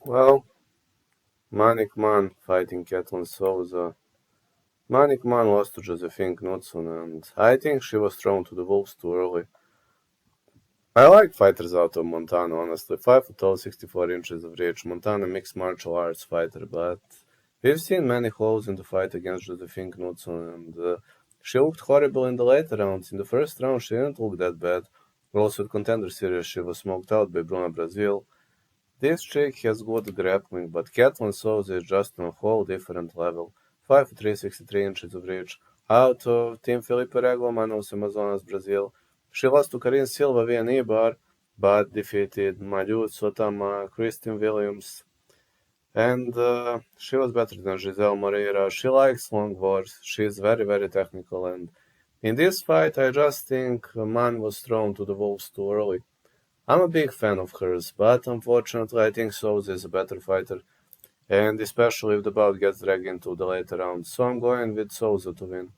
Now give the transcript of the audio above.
Well, Manik Man fighting Katlyn Souza. Manik Man lost to Josephine Knudsen, and I think she was thrown to the wolves too early. I like fighters out of Montana, honestly. 5 tall, 64 inches of reach. Montana mixed martial arts fighter, but we've seen many holes in the fight against Josephine Knudsen, and she looked horrible in the later rounds. In the first round, she didn't look that bad. Also, at Contender Series, she was smoked out by Bruna Brazil. This chick has good grappling, but Katlyn Souza is just on a whole different level. 5'3", 63 inches of reach. Out of Team Felipe Regla, Manos Amazonas, Brazil. She lost to Karine Silva via knee bar, but defeated Madhu Sotama, Christine Williams, and she was better than Giselle Moreira. She likes long wars. She is very, very technical, and in this fight, I just think Man was thrown to the wolves too early. I'm a big fan of hers, but unfortunately, I think Souza is a better fighter, and especially if the bout gets dragged into the later rounds, so I'm going with Souza to win.